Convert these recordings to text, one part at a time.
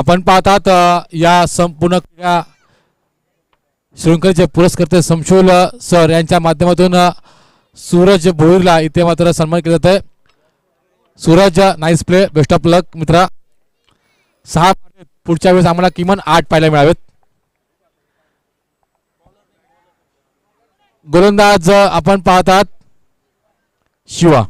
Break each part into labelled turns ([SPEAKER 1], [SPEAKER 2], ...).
[SPEAKER 1] आपण पाहतात या संपूर्ण क्रीडा शृंखलेचे पुरस्कर्ते संशोल सर यांच्या माध्यमातून सूरज भोईरला इथे मात्र सन्मान केला जात आहे. Suraj nice play, best of luck मित्रा. 6 पुढच्या वेळेस आम्हाला किमान 8 पाहायला मिळावेत. गोलंदाज आपण पाहतात शिवा.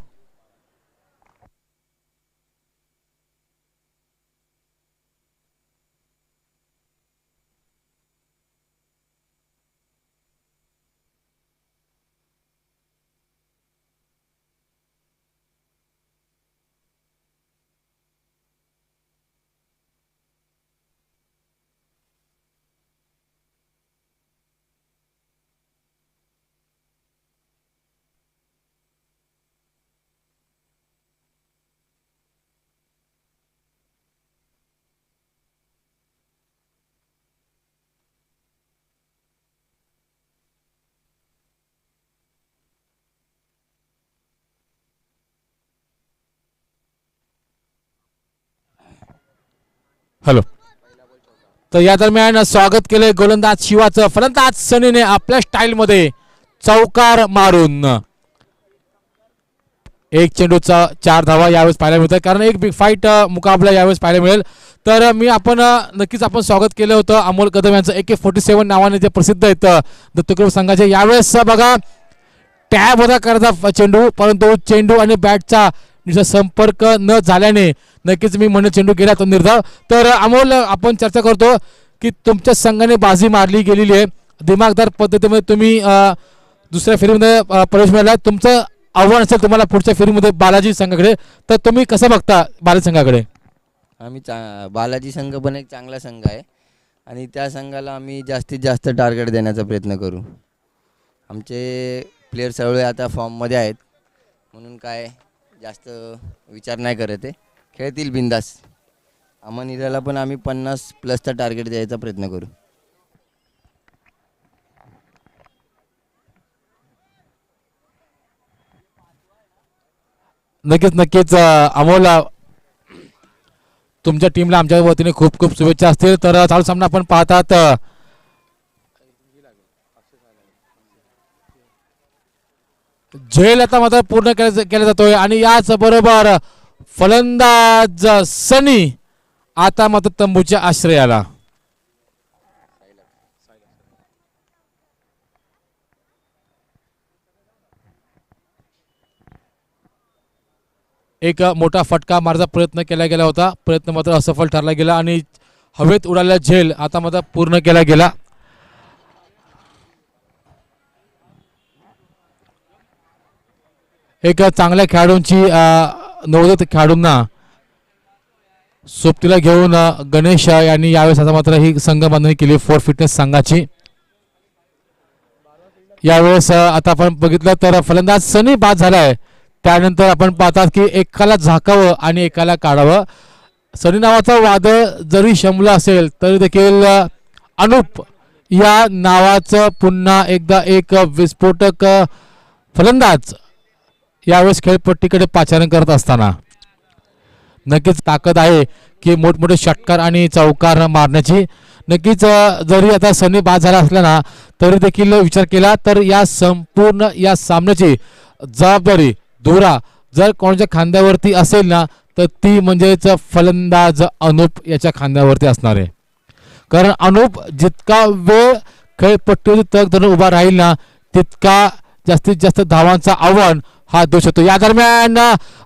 [SPEAKER 1] हॅलो. तर या दरम्यान स्वागत केले गोलंदाज शिवाचं. फलंदाज सनीने आपल्या स्टाईलमध्ये चौकार मारून एक चेंडूचा 4 धावा यावेळेस पाहायला मिळतात. कारण एक बिग फाईट मुकाबला यावेळेस पाहायला मिळेल. तर आपण नक्कीच स्वागत केलं होतं अमोल कदम यांचं. AK-47 नावाने जे प्रसिद्ध आहेत दत्तग्रुप संघाचे. यावेळेस बघा टॅब होता करायचा चेंडू, परंतु चेंडू आणि बॅटचा संपर्क न झाल्याने नक्कीच मी म्हणून चेंडू गेला तो निर्धाव. तर अमोल, आपण चर्चा करतो की तुमच्या संघाने बाजी मारली गेलेली आहे. दिमागदार पद्धतीमध्ये तुम्ही दुसऱ्या फेरीमध्ये प्रवेश मिळाला. तुमचं आव्हान असेल तुम्हाला पुढच्या फेरीमध्ये बालाजी संघाकडे. तर तुम्ही कसं बघता बालाजी संघाकडे?
[SPEAKER 2] आम्ही बालाजी संघ पण एक चांगला संघ आहे आणि त्या संघाला आम्ही जास्तीत जास्त टार्गेट देण्याचा प्रयत्न करू. आमचे प्लेयर सगळे आता फॉर्ममध्ये आहेत म्हणून काय जास्त विचार नाही करत आहे. खेळतील बिंदास. अमन इराला पण आम्ही 50+ टार्गेट द्यायचा प्रयत्न करू.
[SPEAKER 1] नक्कीच अमोल, तुमच्या टीमला आमच्या वतीने खूप खूप शुभेच्छा असतील. तर चालू सामना आपण पाहतात झेल आता मात्र पूर्ण केला जातोय आणि याच बरोबर फलंदाज सनी आता मात्र तंबूच्या आश्रयाला. एक मोठा फटका मारण्याचा प्रयत्न केला गेला होता. प्रयत्न मात्र असफल ठरला गेला आणि हवेत उडालेला झेल आता मात्र पूर्ण केला गेला. एक चांगल्या खेळाडूंची नवोदित खेळाडूंना सोबतीला घेऊन गणेश यांनी यावेळेस आता मात्र ही संघ बांधणी केली फॉर फिटनेस संघाची. यावेळेस आता आपण बघितलं तर फलंदाज सनी बाद झालाय. त्यानंतर आपण पाहतात की एकाला झाकावं आणि एकाला काढावं. सनी नावाचा वादळ जरी शमलं असेल तरी देखील अनुप या नावाचं पुन्हा एकदा एक विस्फोटक फलंदाज यावेळेस खेळपट्टीकडे पाचारण करत असताना नक्कीच ताकद आहे की मोठमोठे षटकार आणि चौकार मारण्याची. नक्कीच जरी आता सनी बाद झाला असला ना तरी देखील विचार केला तर या संपूर्ण या सामन्याची जबाबदारी धुरा जर कोणाच्या खांद्यावरती असेल ना तर ती म्हणजेच फलंदाज अनुप याच्या खांद्यावरती असणार आहे. कारण अनुप जितका वेळ खेळपट्टीवरती तग धरून उभा राहील ना तितका जास्तीत जास्त धावांचा आव्हान हा देऊ शकतो. या दरम्यान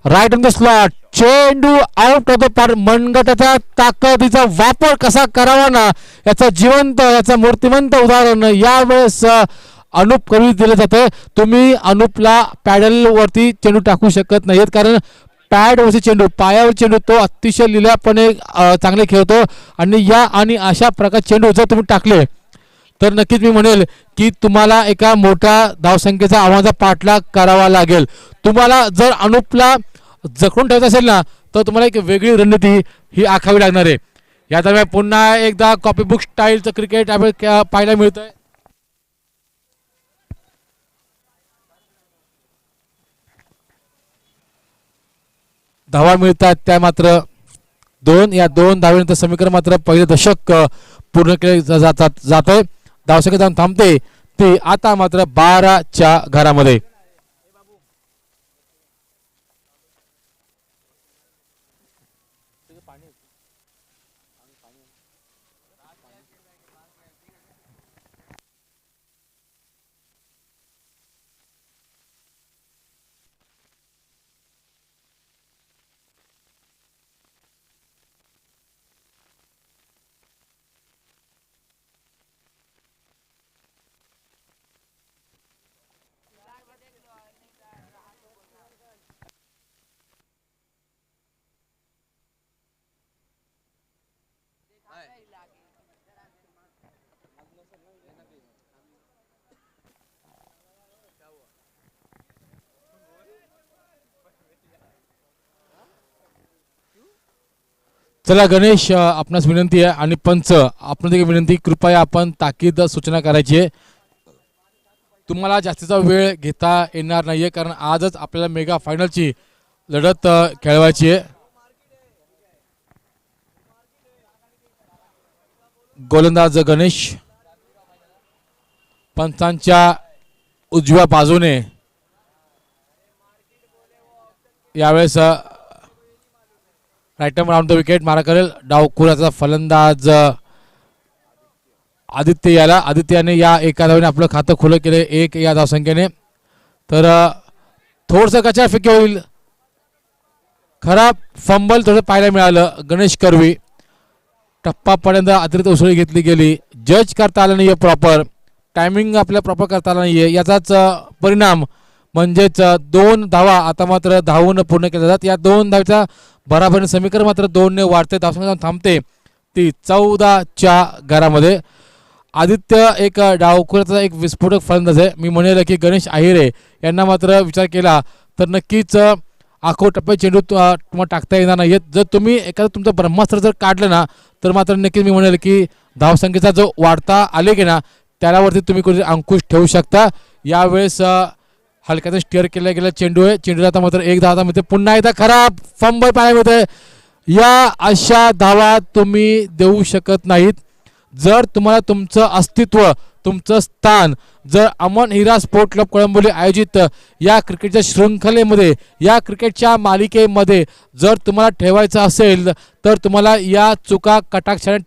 [SPEAKER 1] राईट ऑन द स्लॉट चेंडू आउट ऑफ द पार. मनगटाच्या ताकदीचा वापर कसा करावा ना याचा मूर्तिमंत उदाहरण यावेळेस अनुप कवी दिलं जातं. तुम्ही अनुपला पॅडल वरती चेंडू टाकू शकत नाहीत कारण पॅड वरची चेंडू पायावर चेंडू तो अतिशय लिलापणे चांगले खेळतो आणि अशा प्रकार चेंडू जर तुम्ही टाकले तर नक्कीच मी म्हणेल की तुम्हाला एका मोठ्या धावसंख्येचा आव्हानाचा पाठलाग करावा लागेल. तुम्हाला जर अनुपला जखडून ठेवायचं असेल ना तर तुम्हाला एक वेगळी रणनीती ही आखावी लागणार आहे. या दरम्यान पुन्हा एकदा कॉपीबुक स्टाईलचं क्रिकेट पाहायला मिळतंय. धावा मिळतात त्या मात्र 2 या 2 धावेनंतर समीकरण मात्र पहिले दशक पूर्ण केले जात आहे. धावसंख्या जाऊन थांबते ती आता मात्र 12च्या घरामध्ये. चला गणेश, आपणास विनंती आहे आणि पंच आपण देखील विनंती, कृपया आपण ताकीद सूचना करायची आहे. तुम्हाला जास्तीचा वेळ घेता येणार नाहीये कारण आजच आपल्याला मेगा फायनलची लढत खेळवायची आहे. गोलंदाज गणेश पंचांच्या उजव्या बाजूने यावेळेस राईट राऊंड द विकेट मारा करेल. डावखुराचा फलंदाज आदित्य याला, आदित्याने या एका धावेने आपलं खातं खुलं केले 1 या धावसंख्येने. तर थोडंसं कचा फेकी होईल, खराब फंबल थोडं पाहायला मिळालं. गणेश कर्वी टप्पापर्यंत अतिरिक्त उसळी घेतली गेली, जज करता आलं नाहीये, प्रॉपर टायमिंग आपल्या प्रॉपर करता आलं नाहीये, याचाच परिणाम म्हणजेच 2 धावा आता मात्र धावून पूर्ण केल्या जातात. या 2 धावेचा बराबरीने समीकरण मात्र 2 ने वाढते, धावसंख्या थांबते ती 14च्या घरामध्ये. आदित्य एक डावखुराचा एक विस्फोटक फलंदाज आहे. मी म्हणेल की गणेश आहिरे यांना मात्र विचार केला तर नक्कीच आखो टप्पे चेंडू तुम्हाला टाकता येणार नाहीत. जर तुम्ही एखादं तुमचं ब्रह्मास्त्र जर काढलं ना तर मात्र नक्कीच मी म्हणेल की धावसंख्येचा जो वाढता आले की ना त्यावरती तुम्ही कुठे अंकुश ठेवू शकता. यावेळेस हलक्याचा स्टिअर केला गेला चेंडू आहे, चेंडूला आता मात्र 1 धावा मिळते, पुन्हा एकदा खराब फंबल पाहायला मिळते. या अशा धावा तुम्ही देऊ शकत नाहीत. जर तुम्हाला तुमचं अस्तित्व, तुमचं स्थान जर अमन हिरा स्पोर्ट क्लब कळंबोली आयोजित या क्रिकेटच्या शृंखलेमध्ये, या क्रिकेटच्या मालिकेमध्ये जर तुम्हाला ठेवायचं असेल तर तुम्हाला या चुका कटाक्षाने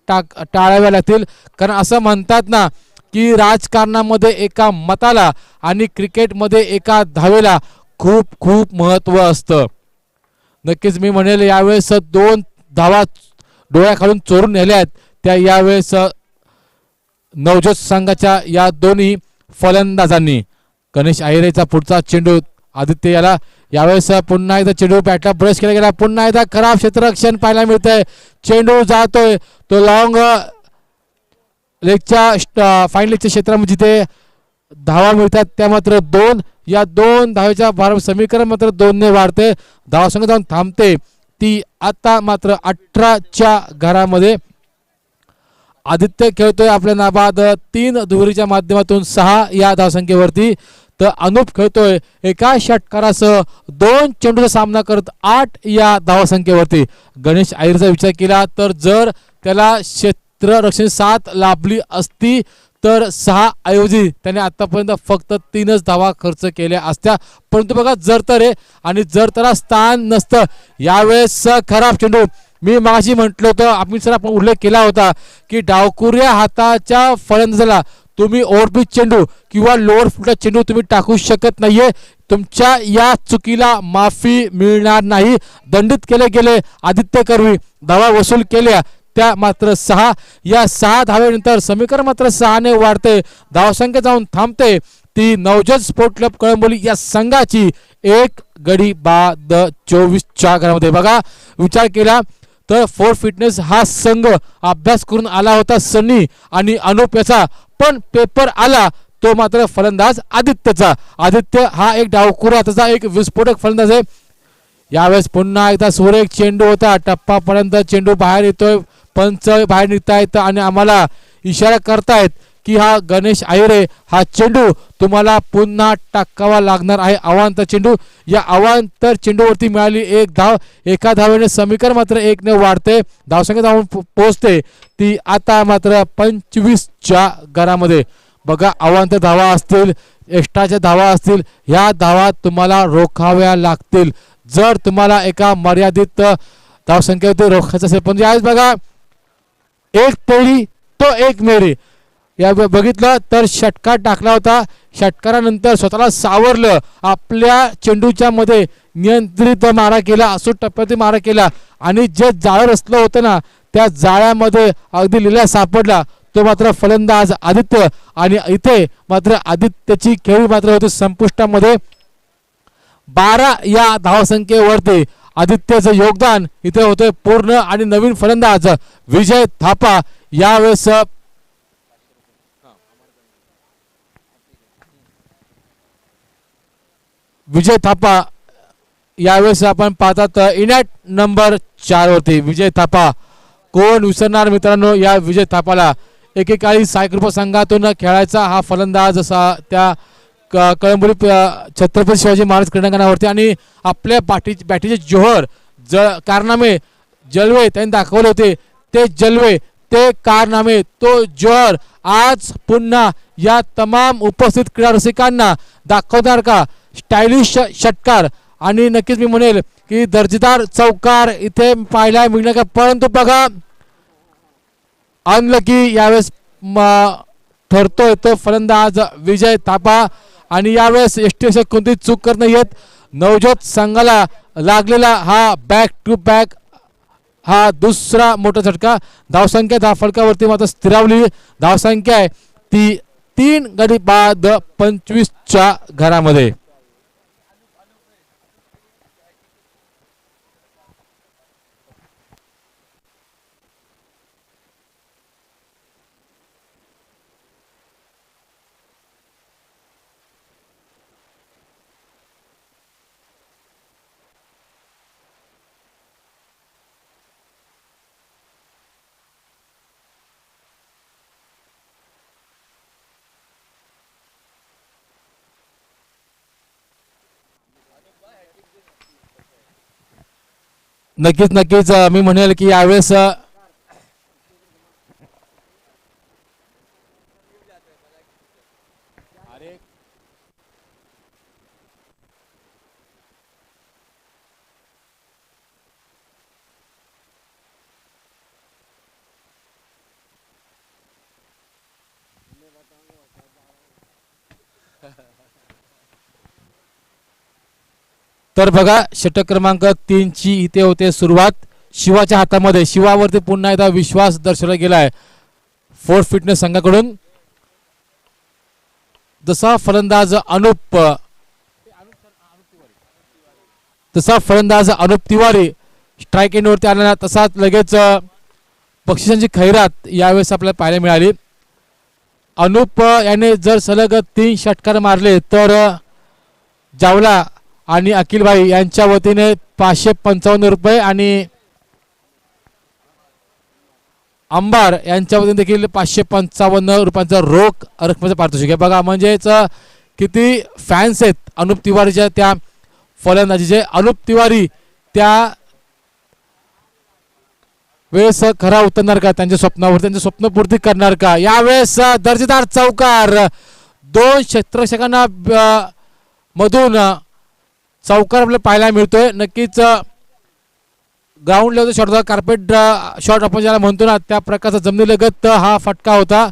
[SPEAKER 1] टाळाव्या लागतील. कारण असं म्हणतात ना की राजकारणामध्ये एका मताला आणि क्रिकेटमध्ये एका धावेला खूप खूप महत्त्व असतं. नक्कीच मी म्हणेल यावेळेस 2 धावा डोळ्याखालून चोरून नेल्या आहेत त्या यावेळेस नवजोत संघाच्या या दोन्ही फलंदाजांनी. गणेश आहिरेचा पुढचा चेंडू आदित्य याला, यावेळेस पुन्हा एकदा चेंडू बॅटला ब्रश केला गेला, पुन्हा एकदा खराब क्षेत्ररक्षण पाहायला मिळतंय. चेंडू जातोय तो लॉंग लेगच्या फाईन लेगच्या क्षेत्रामध्ये जिथे धावा मिळतात त्या मात्र 2. या 2 धावेच्या भार समीकरण मात्र 2 ने वाढते, धावसंख्या जाऊन थांबते ती आता मात्र 18च्या घरामध्ये. आदित्य खेळतोय आपल्या नाबाद 3 दुहेरीच्या माध्यमातून 6 या धावसंख्येवरती. तर अनुप खेळतोय एका षटकारासह 2 चेंडूचा सामना करत 8 या धावसंख्येवरती. गणेश आहिरचा विचार केला तर जर त्याला क्षेत्ररक्षण 7 लाभली असती तर 6 ऐवजी त्याने आतापर्यंत फक्त 3च धावा खर्च केल्या असत्या. परंतु बघा जर तर आहे आणि जर त्याला स्थान नसतं. यावेळेस खराब चेंडू, मी मागाशी म्हटलं होतं, आपण उल्लेख केला होता की डावखुऱ्या हाताच्या फलंदाजाला तुम्ही ओव्हरपिच चेंडू किंवा लोअर फुटचा चेंडू तुम्ही टाकू शकत नाहीये. तुमच्या या चुकीला माफी मिळणार नाही. दंडित केले गेले आदित्य कर्वी, धावा वसूल केल्या त्या मात्र 6. या 6 धावेनंतर समीकरण मात्र 6 ने वाढते, धावसंख्या जाऊन थांबते ती नवजोत स्पोर्ट क्लब कळंबोली या संघाची 1 गडी बाद 24च्या घरामध्ये. बघा विचार केला तर फोर फिटनेस हा संघ अभ्यास करून आला होता सनी आणि अनुप याचा, पण पेपर आला तो मात्र फलंदाज आदित्यचा. आदित्य हा एक डावखुरा, त्याचा एक विस्फोटक फलंदाज आहे. यावेळेस पुन्हा एकदा सुरेख चेंडू होता, टप्पापर्यंत चेंडू बाहेर येतोय, पंच बाहेर निघता येतं आणि आम्हाला इशारा करतायत की हा गणेश आहिरे हा चेंडू तुम्हाला पुन्हा टाकावा लागणार आहे. अवांतर चेंडू, या अवांतर चेंडूवरती मिळाली एक धाव, एका धावेने समीकरण मात्र 1 ने वाढते, धावसंख्या धावून पोहोचते ती आता मात्र 25च्या घरामध्ये. बघा अवांतर धावा असतील, एक्स्ट्राच्या धावा असतील, ह्या धावा तुम्हाला रोखाव्या लागतील जर तुम्हाला एका मर्यादित धावसंख्येवरती रोखायचं असेल. पण यावेळेस बघा एक तोडी तो एक मेरी, या बघितलं तर षटकार टाकला होता, षटकारानंतर स्वतःला सावरलं, आपल्या चेंडूच्या मध्ये नियंत्रित मारा केला, असूट टप्प्यावरती मारा केला आणि जे जाळं रचलं होतं ना त्या जाळ्यामध्ये अगदी लिला सापडला तो मात्र फलंदाज आदित्य. आणि इथे मात्र आदित्यची खेळी मात्र होती संपुष्टामध्ये. 12 या धावसंख्येवरती आदित्यचं योगदान इथे होते पूर्ण. आणि नवीन फलंदाज विजय थापा यावेळेस आपण पाहतात इनॅट नंबर 4 वरती विजय थापा. कोण विसरणार मित्रांनो या विजय थापाला. एकेकाळी सायकृपा संघातून खेळायचा हा फलंदाज असा त्या कळंबोली छत्रपती शिवाजी महाराज क्रीडांगणावरती. आणि आपल्या बॅटीचे जोहर कारनामे जलवे त्यांनी दाखवले होते, ते जलवे ते कारनामे तो जोहर आज पुन्हा या तमाम उपस्थित क्रीडा रसिकांना दाखवणार का. स्टायलिश षटकार आणि नक्कीच मी म्हणेल की दर्जेदार चौकार इथे पाहायला मिळणार का. परंतु बघा अनलकी यावेळेस ठरतोय तो फलंदाज विजय थापा. आणि यावेळेस एसटी कोणती चूक करत नाहीयेत. नवजोत संघाला लागलेला हा बॅक टू बॅक हा दुसरा मोठा झटका. धावसंख्या धावफलकावरती मात्र स्थिरावली. धावसंख्या आहे ती 3 गडी बाद 25च्या घरामध्ये. नक्कीच मी म्हणेल की यावेळेस तर बघा षटक क्रमांक 3 ची इथे होते सुरुवात. शिवाच्या हातामध्ये, शिवावरती पुन्हा एकदा विश्वास दर्शवला गेलाय फोर्स फिटनेस संघाकडून. जसा फलंदाज अनुप तिवारी स्ट्राईक एंडवरती आला तसाच लगेच बक्षिसांची खैरात यावेळेस आपल्याला पाहायला मिळाली. अनुप याने जर सलग 3 षटकार मारले तर जावला आणि अखिल भाई यांच्या वतीने 555 रुपये आणि अंबार यांच्या वतीने देखील 555 रुपयांचा रोख रकमेचा पारितोषिक आहे. बघा म्हणजेच किती फॅन्स आहेत अनुप तिवारीच्या त्या फलंदाजीचे. अनुप तिवारी त्या वेळेस खरा उतरणार का त्यांच्या स्वप्नावर, त्यांचे स्वप्न पूर्ती करणार का. यावेळेस दर्जेदार चौकार 2 क्षेत्ररक्षकांना मधून चौकार आपल्याला पाहायला मिळतोय. नक्कीच ग्राउंड लेवल शॉट होता, कार्पेट शॉट आपण ज्याला म्हणतो ना त्या प्रकारचा जमिनीलगत हा फटका होता.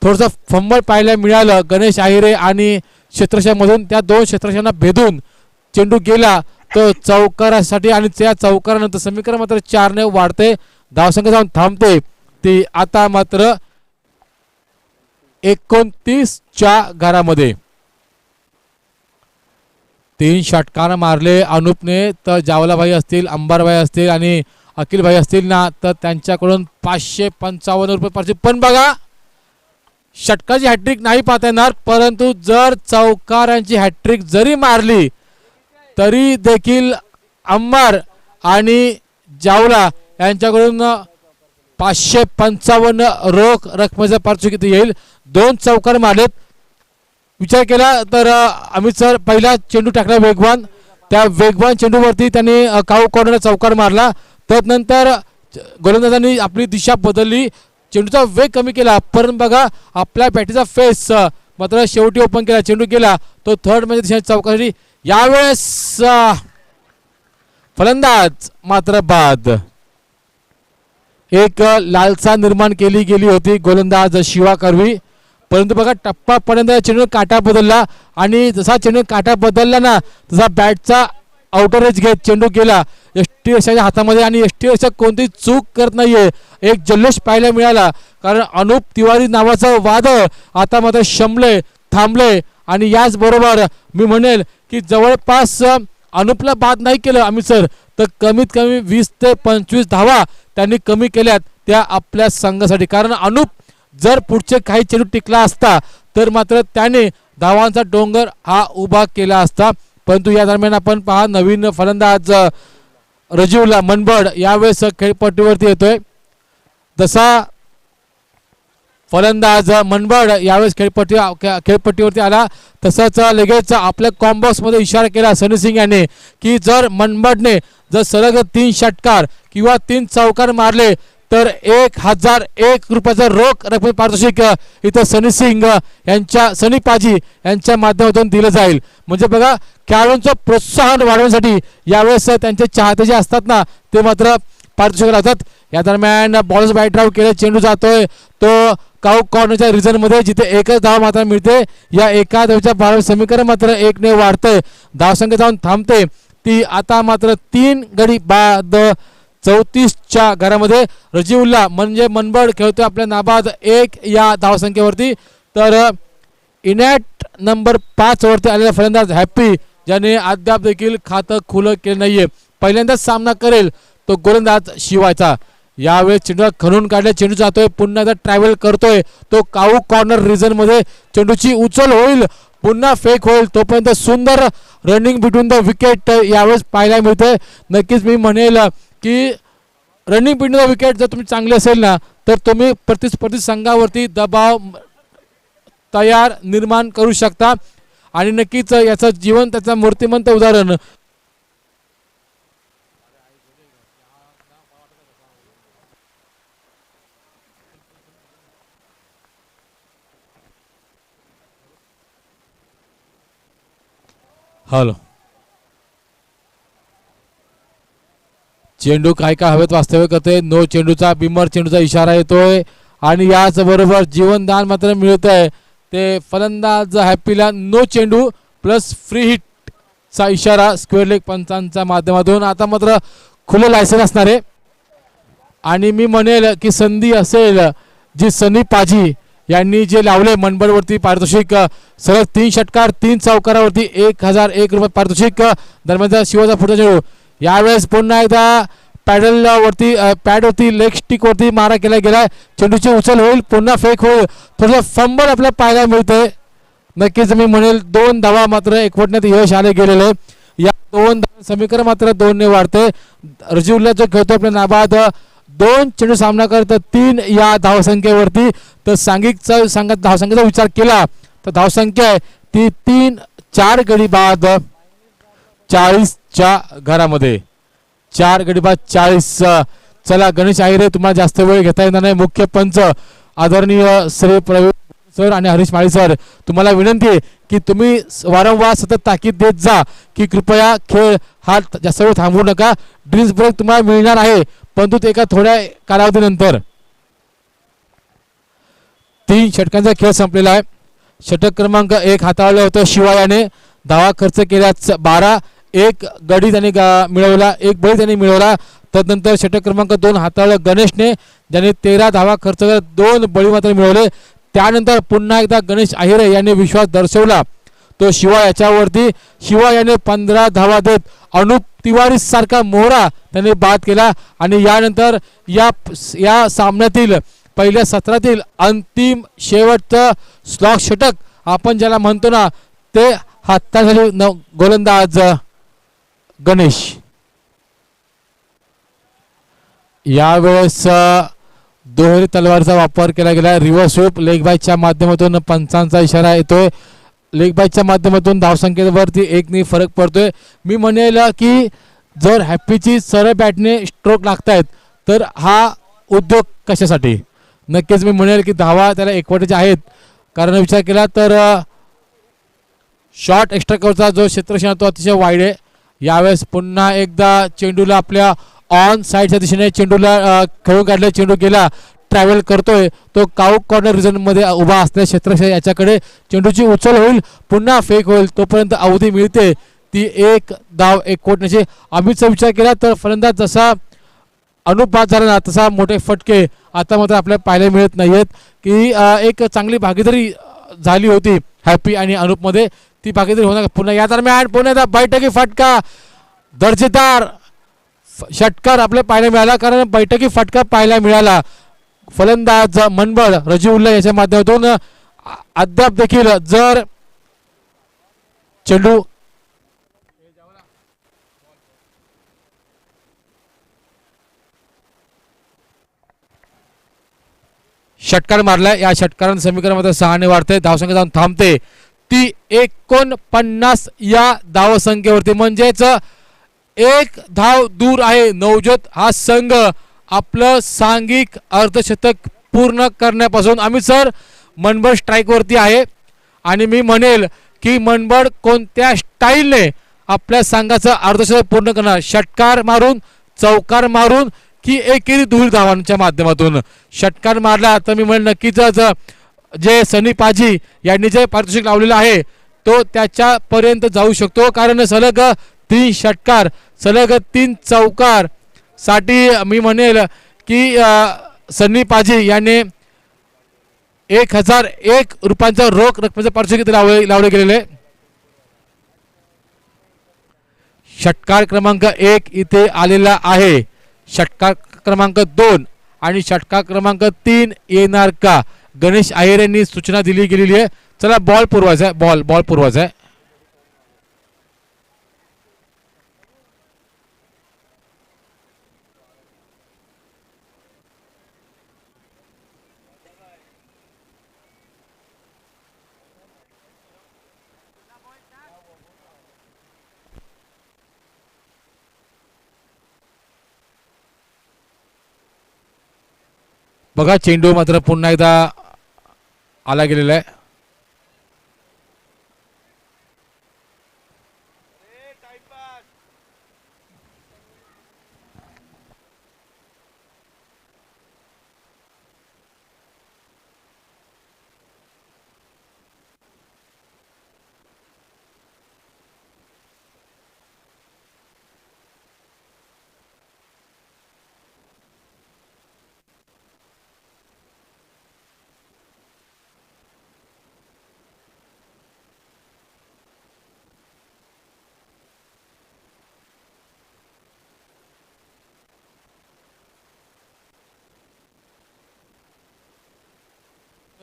[SPEAKER 1] थोडंसं फंबल पाहायला मिळालं गणेश आहिरे आणि क्षेत्ररक्षकामधून. त्या 2 क्षेत्ररक्षकांना भेदून चेंडू गेला तो चौकारासाठी आणि त्या चौकारानंतर समीकरण मात्र 4 ने वाढते. धावसंख्या जाऊन थांबते ती आता मात्र 29च्या घरामध्ये. 3 षटकार मारले अनुपने तर जावलाभाई असतील, अंबारभाई असतील आणि अखिल भाई असतील ना तर त्यांच्याकडून 555 रुपये पाहिजे. पण बघा षटकाची हॅट्रिक नाही पाहता येणार, परंतु जर चौकारांची हॅट्रिक जरी मारली तरी देखील अंबार आणि जावला यांच्याकडून 555 रोख रकमेचं पारितोषिक इथे येईल. 2 चौकार मारलेत. विचार केला तर अमित सर पहिला चेंडू टाकला वेगवान, त्या वेगवान चेंडूवरती त्यांनी काऊ कॉर्नर चौकार मारला. त्यानंतर गोलंदाजांनी आपली दिशा बदलली, चेंडूचा वेग कमी केला, परंतु बघा आपल्या बॅटीचा फेस मात्र शेवटी ओपन केला. चेंडू गेला तो थर्ड मध्ये दिशेने चौकारी. यावेळेस फलंदाज मात्र बाद. एक लालसा निर्माण केली गेली होती गोलंदाज शिवा करवी, परंतु बघा टप्पापर्यंत चेंडू काटा बदलला आणि जसा चेंडू काटा बदलला ना तसा बॅटचा आउटर एज घेत चेंडू गेला एसटी रक्षकाच्या हातामध्ये. आणि एसटी रक्षक कोणतीही चूक करत नाहीये. एक जल्लोष पाहायला मिळाला, कारण अनुप तिवारी नावाचं वादळ आता मात्र शमले, थांबले. आणि याचबरोबर मी म्हणेल की जवळपास अनुपला बाद नाही केलं अमित सर, तर कमीत कमी 20 ते 25 धावा त्यांनी कमी केल्यात त्या आपल्या संघासाठी. कारण अनुप जर पुढचे काही चेंडू टिकला असता तर मात्र त्याने धावांचा डोंगर हा उभा केला असता. परंतु या दरम्यान आपण पहा नवीन फलंदाज रजीवला मनबड यावेळेस खेळपट्टीवरती येतोय. जसा फलंदाज मनबड यावेळेस खेळपट्टीवरती आला तसंच लगेच आपल्या कॉम्बॉक्स मध्ये इशारा केला सनी सिंग यांनी की जर मनबडने जर सलग 3 षटकार किंवा 3 चौकार मारले तर 1001 रुपयाचं रोख रक्कम पारितोषिक इथं सनी सिंग यांच्या सनी पाजी यांच्या माध्यमातून दिलं जाईल. म्हणजे बघा खेळाडूंचं प्रोत्साहन वाढवण्यासाठी यावेळेस त्यांचे चाहते जे असतात ना ते मात्र पारितोषिक लावतात. या दरम्यान बॉलर्स बॅट ड्राईव्ह केले, चेंडू जातोय तो काऊ कॉर्नरच्या रिझन मध्ये जिथे एकच धाव मात्र मिळते. या एका धावच्या भारत समीकरण मात्र 1 ने वाढतंय. धावसंख्या जाऊन थांबते ती आता मात्र 3 गडी बाद 34च्या घरामध्ये. रजीवुल्ला म्हणजे मनबड खेळतोय आपल्या नाबाद 1 या धावसंख्येवरती. तर इनॅट नंबर 5 वरती आलेला फलंदाज हॅपी ज्याने अद्याप देखील खातं खुलं केलं नाहीये, पहिल्यांदाच सामना करेल तो गोलंदाज शिवायचा. यावेळेस चेंडू खणून काढल्या, चेंडू जातोय पुन्हा एकदा ट्रॅव्हल करतोय तो काऊ कॉर्नर रिजन मध्ये. चेंडूची उचल होईल, पुन्हा फेक होईल, तोपर्यंत सुंदर रनिंग बिटवीन द विकेट यावेळेस पाहायला मिळते. नक्कीच मी म्हणेल की रनिंग बिटवीन द विकेट जर तुम्ही चांगले असेल ना तर तुम्ही प्रतिस्पर्धी संघावरती दबाव तयार निर्माण करू शकता. आणि नक्कीच याचं जीवन त्याचं मूर्तिमंत उदाहरण हॅलो चेंडू काय हवेत वास्तव्य करते. नो चेंडूचा बिमर चेंडूचा इशारा येतोय आणि याच बरोबर जीवनदान मात्र मिळत आहे. ते फलंदाज हॅपीला नो चेंडू प्लस फ्री हिट चा इशारा स्क्वेअर लेग पंचांच्या माध्यमातून. आता मात्र खुलं लायसन असणार आहे आणि मी म्हणेल की संधी असेल जी सनी पाजी यांनी जे लावले मनबडवरती पारितोषिक सलग 3 षटकार 3 चौकारावरती 1001 रुपये पारितोषिक. दरम्यानचा शिवाचा पुढचा चेंडू यावेळेस पुन्हा एकदा पॅडवरती लेग स्टिक वरती मारा केला गेलाय. चेंडूची उचल होईल, पुन्हा फेक होईल, थोडंसं फंबल आपल्याला पाहायला मिळतंय. नक्कीच मी म्हणेल 2 धावा मात्र एकवटण्यात यश आले गेलेले. या 2 समीकरण मात्र 2 ने वाढते. रजीवुल्ला जो खेळतो आपल्या नाबाद 2 चेंडू सामना करत 3 या धावसंख्येवरती. तर सांघिक धावसंख्येचा विचार केला तर धावसंख्या आहे ती 3-4 गडी बाद 40च्या घरामध्ये. 4 गडी बाद 40. चला गणेश आहिरे तुम्हाला जास्त वेळ घेता येणार नाही. मुख्य पंच आदरणीय श्री प्रवीण सर आणि हरीश माळी सर तुम्हाला विनंती आहे की तुम्ही वारंवार सतत ताकीद देत जा की कृपया खेळ हा जास्त वेळ थांबवू नका. ड्रिंक्स ब्रेक तुम्हाला मिळणार आहे परंतु ते एका थोड्या कालावधीनंतर. 3 षटकांचा खेळ संपलेला आहे. षटक क्रमांक 1 हाताळलं होतं शिवा याने. धावा खर्च केल्या 12. 1 गडी त्याने मिळवला, 1 बळी त्याने मिळवला. तदनंतर षटक क्रमांक 2 हाताळलं गणेशने ज्याने 13 धावा खर्च करत 2 बळी मात्र मिळवले. त्यानंतर पुन्हा एकदा गणेश आहिरे यांनी विश्वास दर्शवला तो शिवा याच्यावरती. शिवा याने 15 धावा देत अनुप तिवारी सारखा मोहरा त्याने बाद केला. आणि यानंतर या सामन्यातील पहिल्या सत्रातील अंतिम शेवटचं स्लॉग षटक आपण ज्याला म्हणतो ना ते हाताळले गोलंदाज गणेश. यावेळेस दुहेरी तलवारचा वापर केला गेला. रिव्हर्स स्वीप लेग बायच्या माध्यमातून पंचांचा इशारा येतोय. लेग बायच्या माध्यमातून धावसंख्येवरती 1 फरक पडतोय. मी म्हणेल की जर हॅपीची सरळ बॅटने स्ट्रोक लागतायत तर हा उद्योग कशासाठी. नक्कीच मी म्हणेल की धावा त्याला एकवटीच्या आहेत. कारण विचार केला तर शॉर्ट एक्स्ट्रा कव्हरचा जो क्षेत्रक्षण तो अतिशय वाईड आहे. यावेळेस पुन्हा एकदा चेंडूला आपल्या ऑन साईडच्या दिशेने चेंडूला खेळून काढले. चेंडू गेला ट्रॅव्हल करतोय. तो काऊक कॉर्नर रिझनमध्ये उभा असलेल्या क्षेत्रक्षण याच्याकडे चेंडूची उचल होईल. पुन्हा फेक होईल. तोपर्यंत अवधी मिळते ती 1 धाव एकवटण्याची. अमितचा विचार केला तर फलंदाज जसा अनुप बाद झाला ना तसा मोठे फटके आता मात्र आपल्याला पाहायला मिळत नाहीयेत. की एक चांगली भागीदारी झाली होती हॅपी आणि अनुपमध्ये. ती भागीदारी होणार पुन्हा या दरम्यान पुन्हा एकदा बैठकी फटका दर्जेदार षटकार आपल्याला पाहायला मिळाला. कारण बैठकी फटका पाहायला मिळाला. फलंदाज मनबळ रजीउल्ला याच्या माध्यमातून अद्याप देखील जर चेंडू षटकार मारला. या षटकारानं समीकरणामध्ये 6 वाढते. धावसंख्या जाऊन थांबते ती 49 या धावसंख्येवरती. म्हणजेच 1 धाव दूर आहे नवज्योत हा संघ आपलं सांघिक अर्धशतक पूर्ण करण्यापासून. अमित सर मनबळ स्ट्राईकवरती आहे आणि मी म्हणेल की मनबळ कोणत्या स्टाईलने आपल्या संघाचं अर्धशतक पूर्ण करणार. षटकार मारून चौकार मारून की एकेरी दूर धावांच्या माध्यमातून. षटकार मारला तर मी म्हणेल नक्कीच जे सनी पाजी यांनी जे पारितोषिक लावलेलं आहे तो त्याच्यापर्यंत जाऊ शकतो. कारण सलग 3 षटकार सलग 3 चौकार साठी मी म्हणेल की सनी पाजी यांनी 1001 रुपयांचा रोख रकमेचं पारितोषिक लावले गेलेले. षटकार क्रमांक 1 इथे आलेला आहे. षटकार क्रमांक 2 आणि षटकार क्रमांक 3 येणार का. गणेश अय्यर यांनी सूचना दिली गेलेली आहे. चला बॉल पुरवायचा आहे. बॉल पुरवायचा आहे. बघा चेंडू मात्र पुन्हा एकदा आला गेलेला आहे.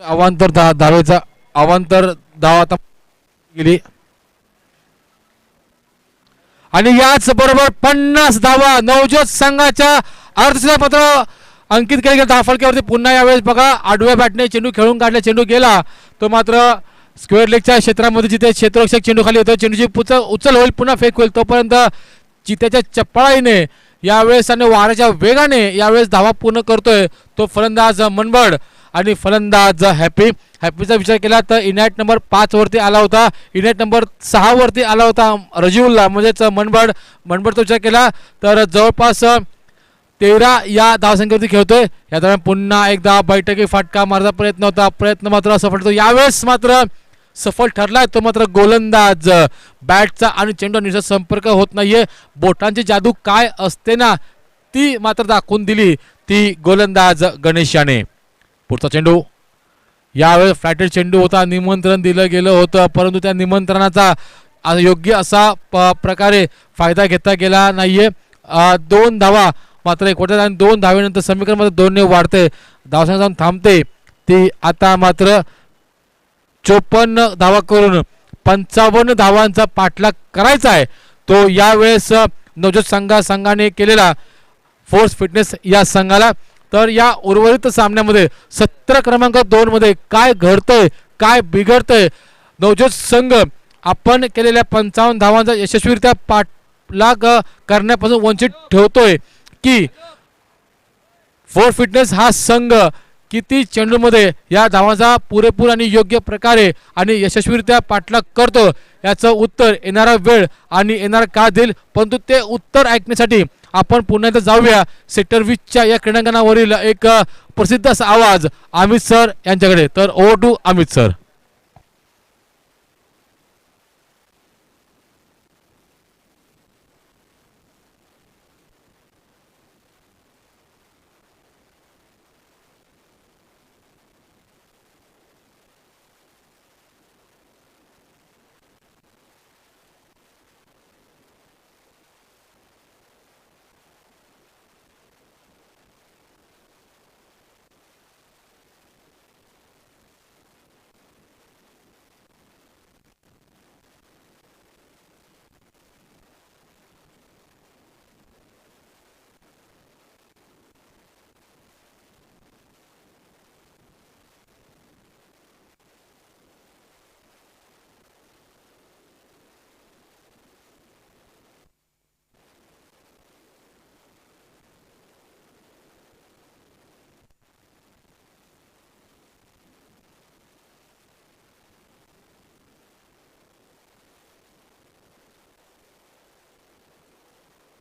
[SPEAKER 1] अवांतर धावेचा अवांतर धाव आता गेली आणि याच बरोबर 50 धावा नवज्योत संघाच्या अर्धशतक पत्र अंकित केले गेले. धावफलकावरती पुन्हा यावेळेस बघा आडव्या बॅटने चेंडू खेळून काढला. चेंडू गेला तो मात्र स्क्वेअर लेगच्या क्षेत्रामध्ये जिथे क्षेत्ररक्षक चेंडू खाली होतो चेंडूची उचल होईल पुन्हा फेक होईल. तोपर्यंत चित्याच्या चपळाईने यावेळेस आणि वाऱ्याच्या वेगाने यावेळेस धावा पूर्ण करतोय तो फलंदाज मनबळ आणि फलंदाज हॅपीचा विचार केला तर इनॅट नंबर 5 वरती आला होता. इनॅट नंबर 6 वरती आला होता रजीउल्ला म्हणजेच मनबळचा विचार केला तर जवळपास 13 या धावसंख्येवरती खेळतोय. या दरम्यान पुन्हा एकदा बैठकी फाटका मारण्याचा प्रयत्न होता. प्रयत्न मात्र सफल ठरतो. यावेळेस मात्र सफल ठरलाय तो मात्र गोलंदाज. बॅटचा आणि चेंडू निश्चित संपर्क होत नाहीये. बोटांची जादू काय असते ना ती मात्र दाखवून दिली ती गोलंदाज गणेश याने. पुढचा चेंडू यावेळेस फ्लॅटेड चेंडू होता. निमंत्रण दिलं गेलं होतं परंतु त्या निमंत्रणाचा योग्य असा प्रकारे फायदा घेता गेला नाहीये. 2 धावा मात्र एक होत्या आणि 2 धावेनंतर समीकरणामध्ये 2 ने वाढते. धावसंख्या जाऊन थांबते ती आता मात्र 54 धावा करून 55 धावांचा पाठलाग करायचा आहे. तो यावेळेस नवज्योत संघाने केलेला फोर्स फिटनेस या संघाला तर या उर्वरित सामन्यामध्ये 17 क्रमांक 2 मध्ये काय घडतंय काय बिघडतंय, नवजोत संघ आपण केलेल्या 55 धावांचा यशस्वीरित्या पाठलाग करण्यापासून वंचित ठेवतोय की फोर्स फिटनेस हा संघ किती चेंडूमध्ये या धावांचा पुरेपूर आणि योग्य प्रकारे आणि यशस्वीरित्या पाठलाग करतो, याचं उत्तर येणारा वेळ आणि येणारा काळ देईल. परंतु ते उत्तर ऐकण्यासाठी आपण पुन्हा एकदा जाऊया सेक्टर 20च्या या क्रीडांगणावरील एक प्रसिद्ध असा आवाज अमित सर यांच्याकडे. तर ओव्हर टू अमित सर.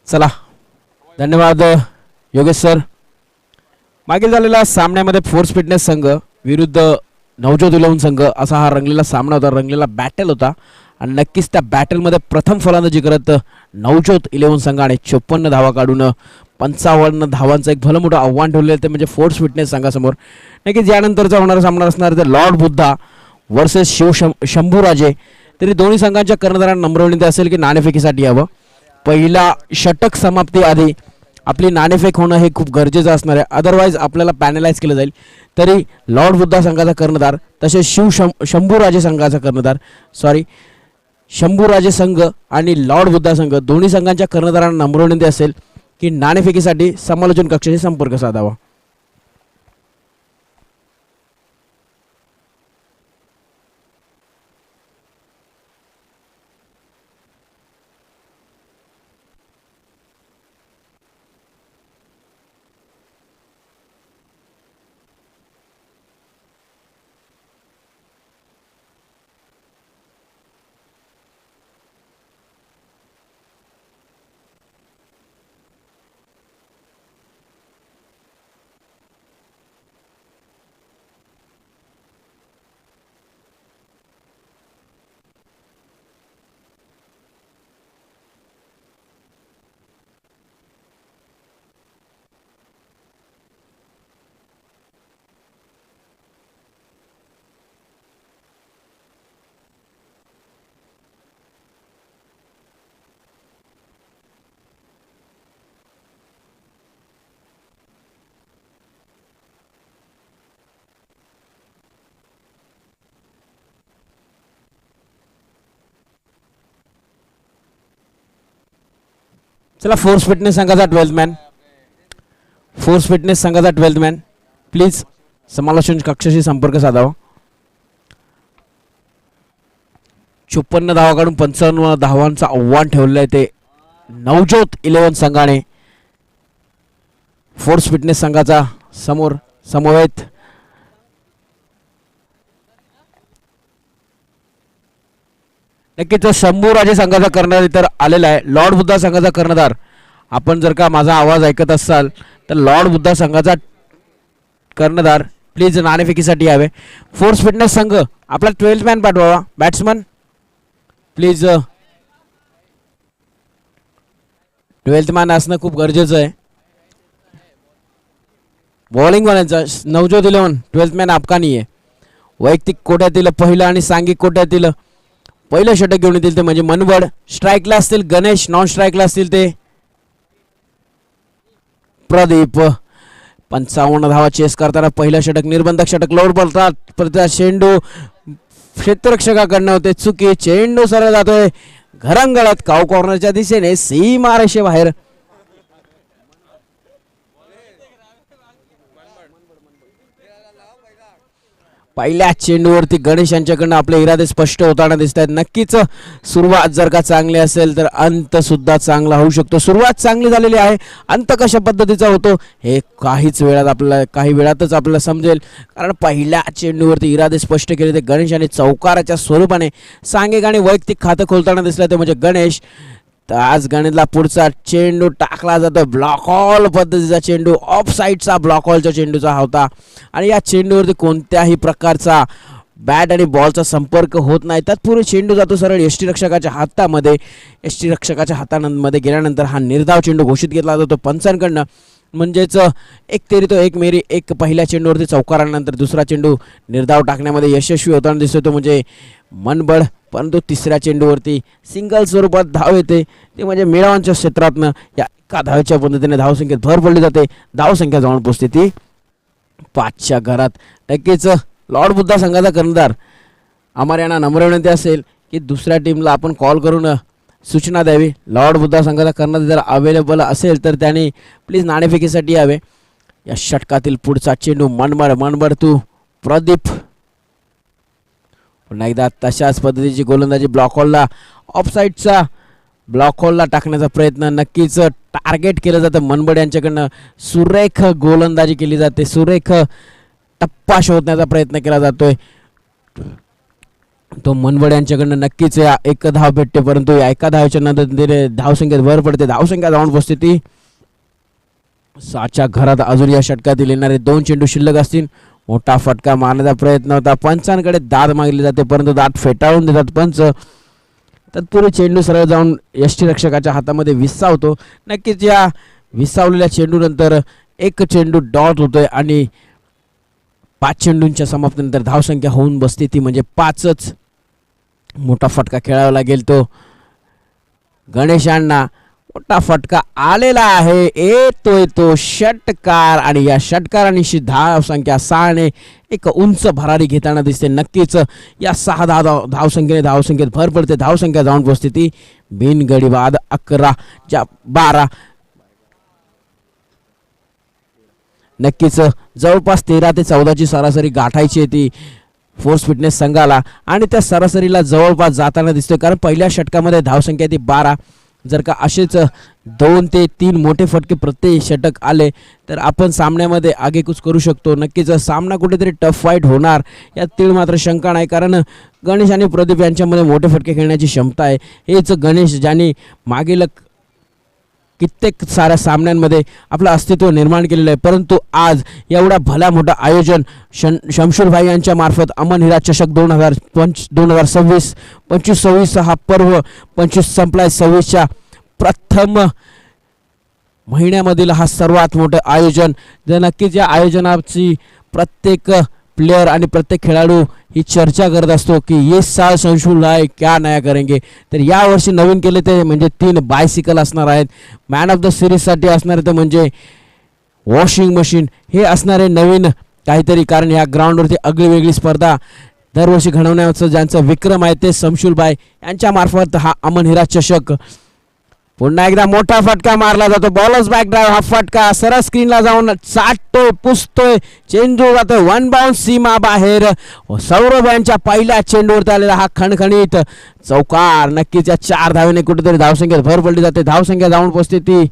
[SPEAKER 3] चला धन्यवाद योगेश सर. मागील झालेल्या सामन्यामध्ये फोर्स फिटनेस संघ विरुद्ध नवजोत इलेव्हन संघ असा हा रंगलेला सामना होता, रंगलेला बॅटल होता. आणि नक्कीच त्या बॅटलमध्ये प्रथम फलंदाजी करत नवजोत इलेव्हन संघाने 54 धावा काढून 55 धावांचं एक भलं मोठं आव्हान ठेवलेलं ते म्हणजे फोर्स फिटनेस संघासमोर. नक्कीच यानंतरचा होणारा सामना असणार ते लॉर्ड बुद्धा वर्सेस शंभूराजे. तरी दोन्ही संघांच्या कर्णधारांना नम्र विनंती असेल की नाणेफेकीसाठी यावं. पहिला षटक समाप्ती आधी आपली नाणेफेक होणं हे खूप गरजेचं असणार आहे, अदरवाईज आपल्याला पॅनलाइज केलं जाईल. तरी लॉर्ड बुद्धा संघाचा कर्णधार तसेच शंभूराजे संघाचा कर्णधार शंभूराजे संघ आणि लॉर्ड बुद्धा संघ दोन्ही संघांच्या कर्णधारांना नम्र विनंती असेल की नाणेफेकीसाठी समालोचन कक्षाशी संपर्क साधावा. चला फोर्स फिटनेस संघाचा 12th मॅन प्लीज समालोचन कक्षाशी संपर्क साधावा. 54 धावा काढून 55 धावांचं आव्हान ठेवलं आहे ते नवजोत इलेव्हन संघाने फोर्स फिटनेस संघाचा समवेत नक्कीच शंभूराजे संघाचा कर्णधार इतर आलेला आहे. लॉर्ड बुद्धा संघाचा कर्णधार आपण जर का माझा आवाज ऐकत असाल तर लॉर्ड बुद्धा संघाचा कर्णधार प्लीज नाणेफेकीसाठी यावे. फोर्स फिटनेस संघ आपला 12th मॅन पाठवावा. बॅट्समन प्लीज 12th मॅन असणं खूप गरजेचं आहे. बॉलिंग वाल्यांचा नवजोत इलेव्हन 12th मॅन आपका नाही आहे. वैयक्तिक कोट्यातील पहिलं आणि सांघिक कोट्यातील पहिलं षटक घेऊन येतील ते म्हणजे मनवड. स्ट्राईकला असतील गणेश, नॉन स्ट्राईकला असतील ते प्रदीप. 55 धावा चेस करताना पहिलं षटक निर्बंधक षटक लोड बोलतात. प्रत्येक चेंडू क्षेत्ररक्षकाकडनं होते चुकी. चेंडू सरळ जातोय घरंगळत काऊ कॉर्नरच्या दिशेने सीमा रेषे बाहेर. पहिल्या चेंडूवरती गणेश यांच्याकडनं आपले इरादे स्पष्ट होताना दिसत आहेत. नक्कीच सुरुवात जर का चांगली असेल तर अंत सुद्धा चांगला होऊ शकतो. सुरुवात चांगली झालेली आहे, अंत कशा पद्धतीचा होतो हे काही वेळातच आपल्याला समजेल. कारण पहिल्या चेंडूवरती इरादे स्पष्ट केले ते गणेश आणि चौकाराच्या स्वरूपाने सांघिक आणि वैयक्तिक खातं खोलताना दिसलं ते म्हणजे गणेश. तर आज गणेशला पुढचा चेंडू टाकला जातो, ब्लॉक हॉल पद्धतीचा चेंडू, ऑफ साईडचा ब्लॉक हॉलच्या चेंडूचा होता आणि या चेंडूवरती कोणत्याही प्रकारचा बॅट आणि बॉलचा संपर्क होत नाही. तत्पूर्वी चेंडू जातो सरळ यष्टीरक्षकाच्या हातामध्ये. यष्टीरक्षकाच्या हातामध्ये गेल्यानंतर हा निर्धाव चेंडू घोषित केला जातो पंचांकडनं. म्हणजेच एक तेरी तो एक मेरी, एक पहिल्या चेंडूवरती चौकारानंतर दुसरा चेंडू निर्धाव टाकण्यामध्ये यशस्वी होताना दिसतो तो म्हणजे मनबळ. परंतु तिसऱ्या चेंडूवरती सिंगल स्वरूपात धाव येते ते म्हणजे मेळावांच्या क्षेत्रातनं या एका धावेच्या पद्धतीने धावसंख्येत भर पडली जाते. धावसंख्या जाऊन पोचते ती 5च्या घरात. नक्कीच लॉर्ड बुद्धा संघाचा कर्णधार आम्हाला यांना नम्र विनंती असेल की दुसऱ्या टीमला आपण कॉल करून सूचना द्यावी. लॉर्ड बुद्धा संघाचा कर्णधार जर अवेलेबल असेल तर त्याने प्लीज नाणेफेकीसाठी यावे. या षटकातील पुढचा चेंडू मनबड तू प्रदीप. पुन्हा एकदा तशाच पद्धतीची गोलंदाजी ब्लॉक हॉलला, ऑफसाईडचा ब्लॉक हॉलला टाकण्याचा प्रयत्न. नक्कीच टार्गेट केलं जातं मनबड यांच्याकडनं. सुरेख गोलंदाजी केली जाते, सुरेख टप्पा शोधण्याचा प्रयत्न केला जातोय तो मनबड यांच्याकडनं. नक्कीच एक धाव भेटते परंतु या एका धावेच्या नंतर धावसंख्येत भर पडते. धावसंख्या जाऊन पोचते ती 6च्या घरात. अजून या षटकातील येणारे 2 चेंडू शिल्लक असतील. मोठा फटका मारण्याचा प्रयत्न होता, पंचांकडे दाद मागली जाते परंतु दाद फेटाळून देतात पंच. तत्पूर्वी चेंडू सरळ जाऊन यष्टीरक्षकाच्या हातामध्ये विसावतो. नक्कीच या विसावलेल्या चेंडूनंतर एक चेंडू डॉट होतोय आणि 5 चेंडूंच्या समाप्तीनंतर धावसंख्या होऊन बसते ती म्हणजे 5च. मोठा फटका खेळावा लागेल तो गणेशांना. मोठा फटका आलेला आहे, येतोय तो षटकार आणि या षटकारांनी धावसंख्या 6ने एक उंच भरारी घेताना दिसते. नक्कीच या 6 धावसंख्येत भर पडते. धावसंख्या जाऊन पोचते ती बिनगडी बाद 11च्या 12. नक्कीच जवळपास 13 ते 14ची सरासरी गाठायची आहे ती फोर्स फिटनेस संघाला आणि त्या सरासरीला जवळपास जाताना दिसतोय. कारण पहिल्या षटकामध्ये धावसंख्या ती 12. जर का असेच 2 ते 3 मोठे फटके प्रत्येक षटक आले तर आपण सामन्यामध्ये आगेकूच करू शकतो. नक्कीच सामना कुठेतरी टफ फाईट होणार यात तीळ मात्र शंका नाही. कारण गणेश आणि प्रदीप यांच्यामध्ये मोठे फटके खेळण्याची क्षमता आहे. हेच गणेश ज्यांनी मागील कित्येक साऱ्या सामन्यांमध्ये आपलं अस्तित्व निर्माण केलेलं आहे. परंतु आज एवढा भला मोठा आयोजन शमशूर भाई यांच्या मार्फत अमन हिरा चषक 2026 25-26 हा पर्व 25 संपलाय. 26च्या प्रथम महिन्यामधील हा सर्वात मोठं आयोजन. जर नक्कीच या आयोजनाची प्रत्येक प्लेयर आणि प्रत्येक खेळाडू ही चर्चा करत असतो की ये साल शमशूर भाई क्या नया करेंगे. तर यावर्षी नवीन केले ते म्हणजे 3 बायसिकल असणार आहेत. मॅन ऑफ द सिरीजसाठी असणारे ते म्हणजे वॉशिंग मशीन हे असणारे नवीन काहीतरी. कारण या ग्राउंडवरती आगळी वेगळी स्पर्धा दरवर्षी घडवण्याचं ज्यांचं विक्रम आहे ते शमशूर भाई यांच्या मार्फत हा अमन हिरा चषक. पुन्हा एकदा मोठा फटका मारला जातो, बॉलर्स बॅक ड्राइव्ह. हा फटका सरळ स्क्रीनला जाऊन चाटतोय, पुसतोय, चेंडू जातोय 1 बाउंस सीमा बाहेर. सौरभ यांच्या पहिल्या चेंडूवरती आलेला हा खणखणीत चौकार. नक्कीच या 4 धावेने कुठेतरी धावसंख्येत भर पडली जाते. धावसंख्या जाऊन पोचते ती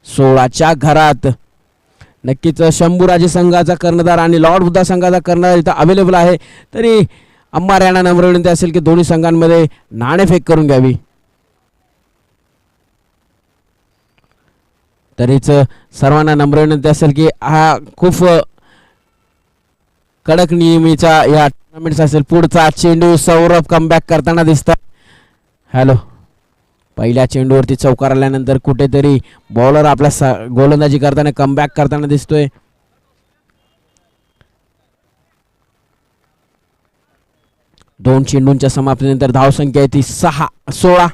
[SPEAKER 3] 16च्या घरात. नक्कीच शंभूराजे संघाचा कर्णधार आणि लॉर्ड बुद्धा संघाचा कर्णधार इथं अवेलेबल आहे. तरी अंबार यांना नम्र विनंती असेल की दोन्ही संघांमध्ये नाणेफेक करून घ्यावी. तरीच सर्वांना नम्र विनंती असेल की हा खूप कडक नियमीचा या टुर्नामेंट असेल. पुढचा चेंडू सौरभ कमबॅक करताना दिसतात. हॅलो, पहिल्या चेंडूवरती चौकार आल्यानंतर कुठेतरी बॉलर आपल्या गोलंदाजी करताना कमबॅक करताना दिसतोय. दोन चेंडूंच्या समाप्तीनंतर धावसंख्या आहे ती 16.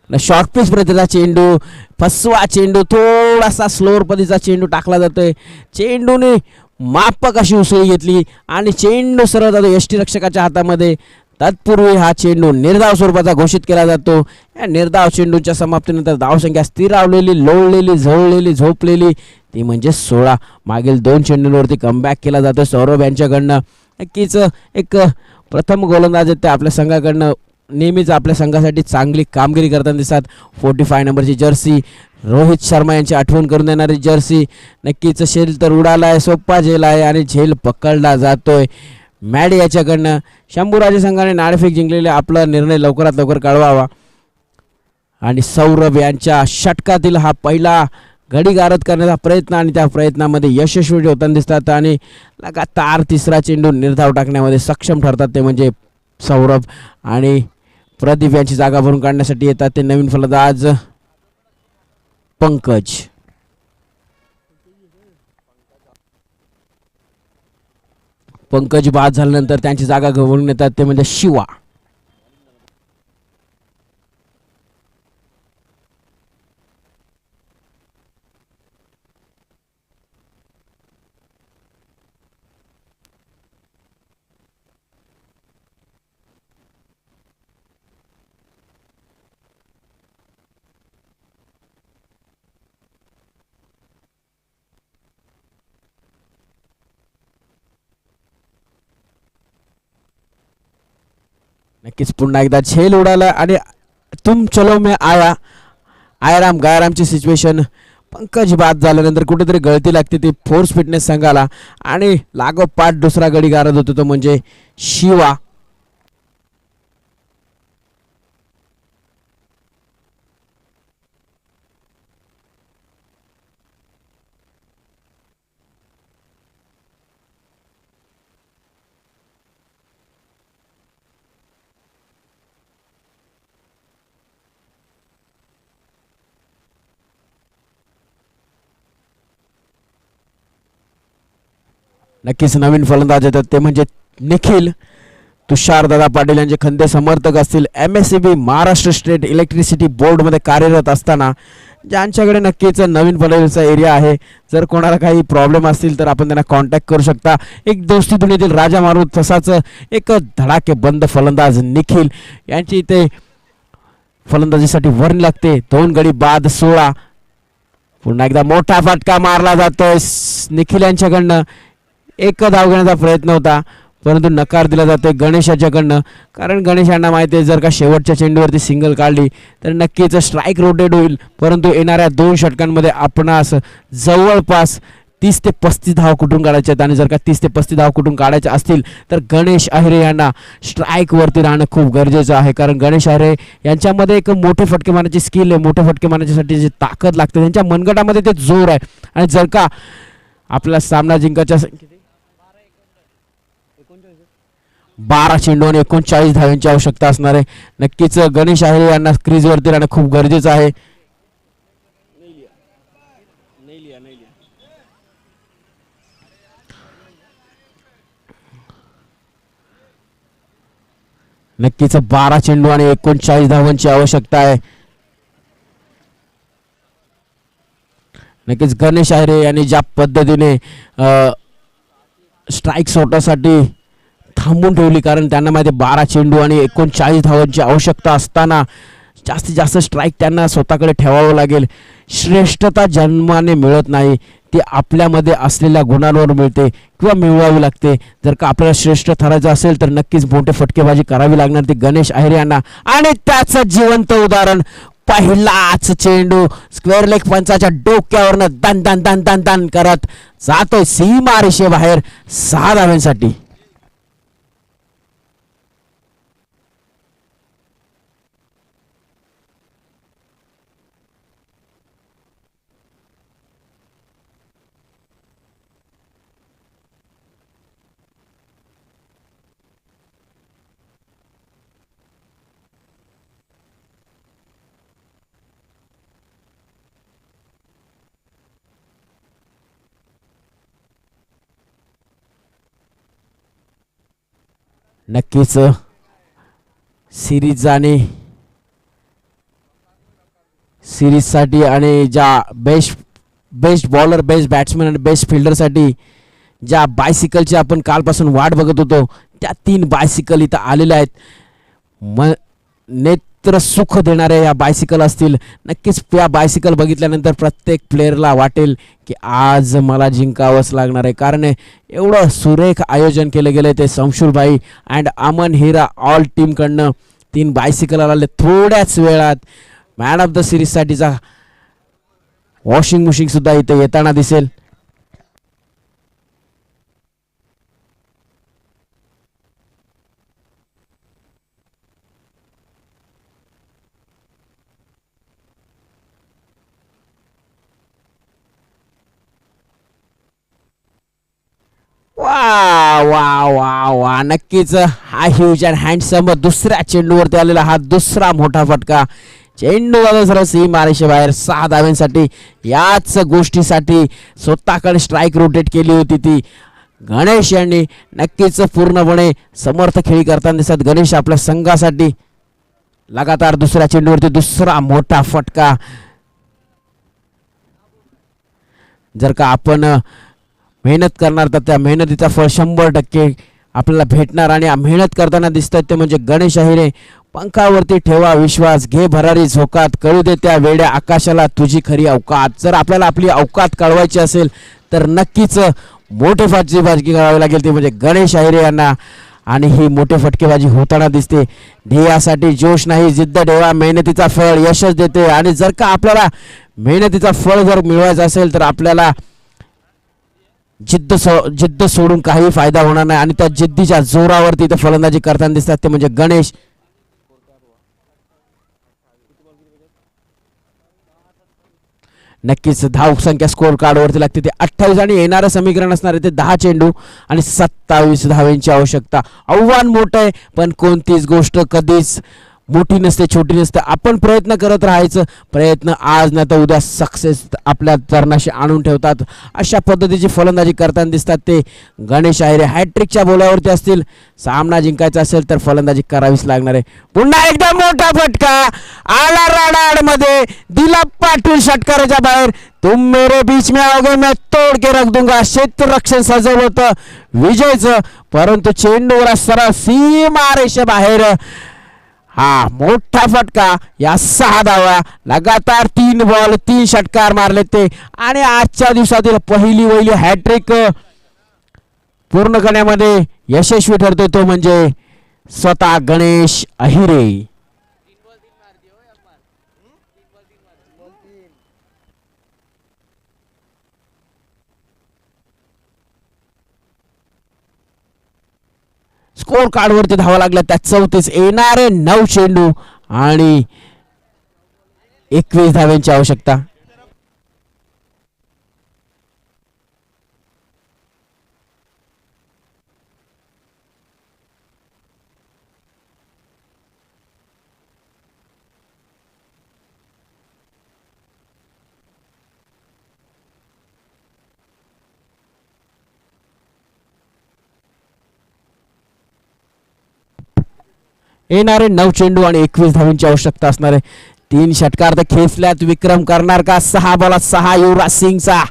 [SPEAKER 3] शॉर्ट पिच प्रतीचा चेंडू, फसवा चेंडू, थोडासा स्लोअर पद्धतीचा चेंडू टाकला जातोय. चेंडूने मापक अशी उसळी घेतली आणि चेंडू सरळ जातो यष्टीरक्षकाच्या हातामध्ये. तत्पूर्वी हा चेंडू निर्धाव स्वरूपाचा घोषित केला जातो. या निर्धाव चेंडूच्या समाप्तीनंतर धावसंख्या स्थिरावलेली, लोळलेली, झोळलेली, झोपलेली ती म्हणजे 16. मागील 2 चेंडूंवरती कमबॅक केला जातो सौरभ यांच्याकडनं. नक्कीच एक प्रथम गोलंदाज आहेत ते आपल्या संघाकडनं नेहमीच आपल्या संघासाठी चांगली कामगिरी करताना दिसतात. 45 नंबरची जर्सी रोहित शर्मा यांची आठवण करून देणारी जर्सी. नक्कीच शेल तर उडालाय, सोप्पा झेल आहे आणि झेल पकडला जातोय मॅडी याच्याकडनं. शंभूराजे संघाने नाणेफेक जिंकलेले, आपला निर्णय लवकरात लवकर कळवावा. आणि सौरभ यांच्या षटकातील हा पहिला गडी गारद करण्याचा प्रयत्न आणि त्या प्रयत्नामध्ये यशस्वी होताना दिसतात आणि लगातार तिसरा चेंडू निर्धाव टाकण्यामध्ये सक्षम ठरतात ते म्हणजे सौरभ. आणि प्रदीप यांची जागा भरून काढण्यासाठी येतात ते नवीन फलंदाज पंकज. पंकज बाद झाल्यानंतर त्यांची जागा भरून येतात ते म्हणजे शिवा. नक्कीच पुन्हा एकदा झेल उडाला आणि तुम चलो मैं आया, आयराम गायरामची सिच्युएशन. पंकज बाद झाल्यानंतर कुठेतरी गळती लागते ती फोर्स फिटनेस संघाला आणि लागोपाठ दुसरा गडी गारद होतो तो म्हणजे शिवा. नक्कीच नवीन फलंदाज येतात ते म्हणजे निखिल. तुषारदादा पाटील यांचे खंदे समर्थक असतील. MSEB महाराष्ट्र स्टेट इलेक्ट्रिसिटी बोर्डमध्ये कार्यरत असताना ज्यांच्याकडे नक्कीच नवीन पनवेलचा एरिया आहे. जर कोणाला काही प्रॉब्लेम असतील तर आपण त्यांना कॉन्टॅक्ट करू शकता. एक दोस्ती दुनियेतील राजा मारू तसाच एक धडाकेबंद फलंदाज निखिल यांची इथे फलंदाजीसाठी वर्णी लागते. 2 गडी बाद 16. पुन्हा एकदा मोठा फटका मारला जातोय निखिल यांच्याकडनं. एक धाव घेण्याचा प्रयत्न होता परंतु नकार दिला जातोय गणेश याच्याकडनं, कारण गणेश यांना माहिती आहे जर का शेवटच्या चेंडूवरती सिंगल काढली तर नक्कीच स्ट्राईक रोटेट होईल. परंतु येणाऱ्या 2 षटकांमध्ये आपणास जवळपास 30 ते 35 धाव कुठून काढायचे आहेत आणि जर का 30 ते 35 धाव कुठून काढायचे असतील तर गणेश अहिरे यांना स्ट्राईकवरती राहणं खूप गरजेचं आहे. कारण गणेश अहिरे यांच्यामध्ये एक मोठे फटके मारण्याची स्किल आहे, मोठे फटके मारण्यासाठी जी ताकद लागते त्यांच्या मनगटामध्ये ते जोर आहे. आणि जर का आपला सामना जिंकायच्या 12 चेंडू आणि 39 धावांची आवश्यकता असणार आहे. नक्कीच गणेश अहिरे यांना क्रीजवरती राहणं खूप गरजेचं आहे. नक्कीच 12 चेंडू आणि 39 धावांची आवश्यकता आहे. नक्कीच गणेश अहिरे यांनी ज्या पद्धतीने स्ट्राईक सोडण्यासाठी थांबून ठेवली, कारण त्यांना माहिती 12 चेंडू आणि 39 धावांची आवश्यकता असताना जास्तीत जास्त स्ट्राईक त्यांना स्वतःकडे ठेवावं लागेल. श्रेष्ठता जन्माने मिळत नाही, ती आपल्यामध्ये असलेल्या गुणांवर मिळते किंवा मिळवावी लागते. जर का आपल्याला श्रेष्ठ ठरायचं असेल तर नक्कीच मोठे फटकेबाजी करावी लागणार ती गणेश अहिरे यांना. आणि त्याचं जिवंत उदाहरण पहिलाच चेंडू स्क्वेअर लेग पंचाच्या डोक्यावरनं दन दन दन दन दन करत जातोय सीमा रेषेबाहेर 6 धावांसाठी. नक्कीच सिरीजसाठी आणि ज्या बेस्ट बॉलर, बेस्ट बॅट्समॅन आणि बेस्ट फिल्डरसाठी ज्या बायसिकलची आपण कालपासून वाट बघत होतो त्या 3 बायसिकल इथं आलेल्या आहेत. नेत्र सुख देणाऱ्या या बायसिकल असतील. नक्कीच या बायसिकल बघितल्यानंतर प्रत्येक प्लेअरला वाटेल की आज मला जिंकावंच लागणार आहे, कारण एवढं सुरेख आयोजन केलं गेलं ते संशुरभाई अँड अमन हिरा ऑल टीमकडनं 3 बायसिकल आले थोड्याच वेळात. मॅन ऑफ द सिरीजसाठीचा वॉशिंग मशीन सुद्धा इथे येताना दिसेल. वा वा वा वा, नक्कीच हा ह्यूज अँड हँडसम दुसऱ्या चेंडूवरती आलेला हा दुसरा मोठा फटका. चेंडू सरळ सीमारेषे बाहेर 6 धाव्यांसाठी. याच गोष्टीसाठी स्वतःकडे स्ट्राईक रोटेट केली होती ती गणेश यांनी. नक्कीच पूर्णपणे समर्थ खेळी करताना दिसत गणेश आपल्या संघासाठी. लगातार दुसऱ्या चेंडूवरती दुसरा मोठा फटका. जर का आपण मेहनत करणार तर त्या मेहनतीचा फळ 100% आपल्याला भेटणार. आणि मेहनत करताना दिसतात ते म्हणजे गणेश अहिरे. पंखावरती ठेवा विश्वास, घे भरारी झोकात, कळू दे त्या वेड्या आकाशाला तुझी खरी अवकात. जर आपल्याला आपली अवकात कळवायची असेल तर नक्कीच मोठे फटकेबाजी करावी लागेल ते म्हणजे गणेश अहिरे यांना. आणि ही मोठे फटकेबाजी होताना दिसते. ध्येयासाठी जोश नाही, जिद्द ठेवा, मेहनतीचा फळ यशच देते. आणि जर का मेहनतीचा फळ जर मिळवायचा असेल तर आपल्याला जिद्द सोडून काही फायदा होणार नाही. आणि त्या जिद्दीच्या जोरावरती इथे फलंदाजी करताना दिसतात ते म्हणजे गणेश. नक्कीच धावसंख्या स्कोर कार्डवरती लागते ते 28 आणि येणारं समीकरण असणार आहे ते 10 चेंडू आणि 27 धाव्यांची आवश्यकता. आव्हान मोठं आहे पण कोणतीच गोष्ट कधीच मोठी नसते, छोटी नसते. आपण प्रयत्न करत राहायचं. प्रयत्न आज नाही तर उद्या सक्सेस आपल्या चरणाशी आणून ठेवतात. अशा पद्धतीची फलंदाजी करताना दिसतात ते गणेश अहिरे. हॅट्रिकच्या बोलावरती असतील. सामना जिंकायचा असेल तर फलंदाजी करावीच लागणार आहे. पुन्हा एकदा मोठा फटका आला राडामध्ये, दिला पाठवून षटकाराच्या बाहेर. तुम मेरे बीच में आओगे मैं तोड के रख दूंगा. क्षेत्ररक्षण सजवलं होतं विजयचं, परंतु चेंडूवर सरळ सीमारेषे बाहेर. हा मोठा फटका. या 6 धावा लगातार 3 बॉल 3 षटकार मारले ते. आणि आजच्या दिवसातील पहिली हॅट्रिक पूर्ण करण्यामध्ये यशस्वी ठरतो तो म्हणजे स्वतः गणेश अहिरे. स्कोर कार्डवरती धावा लागल्या त्या 34. येणारे 9 चेंडू आणि 21 धाव्यांची आवश्यकता. येणारे 9 चेंडू आणि 21 धावांची आवश्यकता असणार आहे. 3 षटकार तर खेचल्यात. विक्रम करणार का? 6 बॉलात 6 युवराज सिंगचा.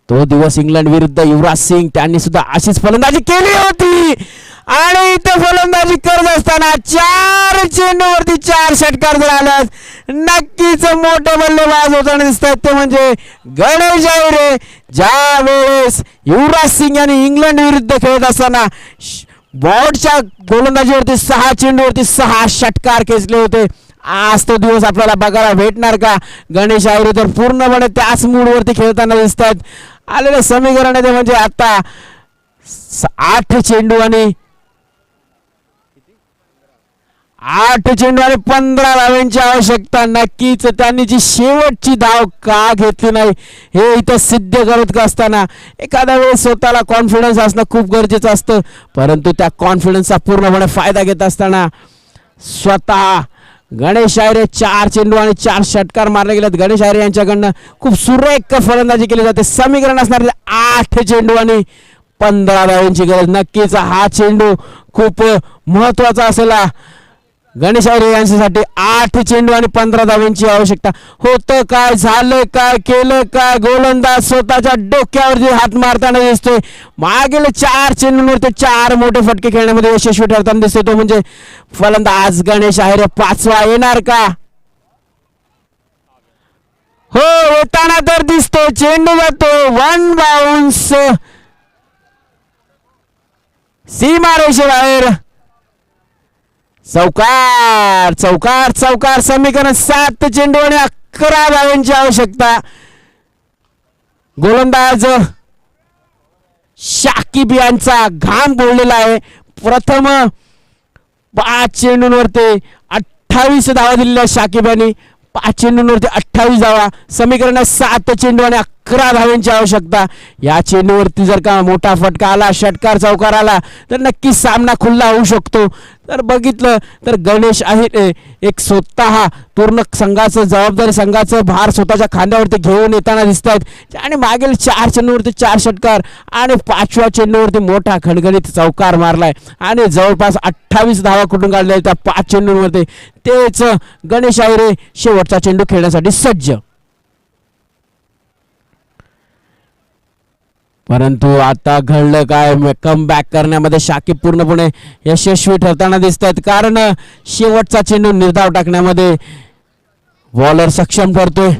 [SPEAKER 3] तो दिवस इंग्लंड विरुद्ध युवराज सिंग त्यांनी सुद्धा अशीच फलंदाजी केली होती. आणि इथे फलंदाजी करत असताना 4 चेंडूवरती 4 षटकार जर आल्यास नक्कीच मोठे बल्लेबाज होताना दिसतात ते म्हणजे गणेश अहिरे. ज्या वेळेस युवराज सिंग यांनी इंग्लंड विरुद्ध खेळत असताना बॉर्डच्या गोलंदाजीवरती 6 चेंडूवरती 6 षटकार खेचले होते. आज तो दिवस आपल्याला बघायला भेटणार का? गणेश अहिरे तर पूर्णपणे त्याच मूडवरती खेळताना दिसतात. आलेलं समीकरण आहे म्हणजे आता 8 चेंडू आणि 15 धावांची आवश्यकता. नक्कीच त्यांनी जी शेवटची धाव का घेतली नाही हे इथं सिद्ध करत असताना एखाद्या वेळेस स्वतःला कॉन्फिडन्स असणं खूप गरजेचं असतं, परंतु त्या कॉन्फिडन्सचा पूर्णपणे फायदा घेत असताना स्वतः गणेश अहिरे 4 चेंडू आणि 4 षटकार मारले गेलेत. गणेश अहिरे यांच्याकडनं खूप सुरेख फलंदाजी केली जाते. समीकरण असणार 8 चेंडू आणि 15 धावांची गरज. नक्कीच हा चेंडू खूप महत्वाचा असेल गणेश अहिरे यांच्यासाठी 8 चेंडू आणि 15 धावांची आवश्यकता. होतं काय, झालं काय, केलं काय, गोलंदाज स्वतःच्या डोक्यावरती हात मारताना दिसतोय. मागील 4 चेंडूंवरती 4 मोठे फटके खेळण्यामध्ये यशस्वी ठरताना दिसतोय तो म्हणजे फलंदाज गणेश अहिरे. 5वा येणार का? हो, येताना तर दिसतो. चेंडू जातो 1 बाउन्स सीमा रेषेबाहेर. चौकार चौकार चौकार. समीकरण 7 चेंडू आणि 11 धावांची आवश्यकता. गोलंदाज शाकिब यांचा घाम बोललेला आहे. प्रथम 5 चेंडूंवरती 28 धावा दिलेल्या शाकिब यांनी. 5 चेंडूंवरती 28 धावा. समीकरण 7 चेंडू आणि 11 धावांची आवश्यकता. या चेंडूवरती जर का मोठा फटका आला, षटकार चौकार आला तर नक्कीच सामना खुल्ला होऊ शकतो. तर बघितलं तर गणेश अहिरे एक स्वतः पूर्ण संघाचं जबाबदारी, संघाचं भार स्वतःच्या खांद्यावरती घेऊन येताना दिसत आहेत. आणि मागील 4 चेंडूवरती 4 षटकार आणि 5व्या चेंडूवरती मोठा खणखणीत चौकार मारलाय आणि जवळपास 28 धावा कुठून काढल्या त्या 5 चेंडूंवरती. तेच गणेश अहिरे शेवटचा चेंडू खेळण्यासाठी सज्ज. परंतु आता घडलं काय? कम बॅक करण्यामध्ये शाकिब पूर्णपणे यशस्वी ठरताना दिसत आहेत. कारण शेवटचा चेंडू निर्धाव टाकण्यामध्ये बॉलर सक्षम ठरतोय.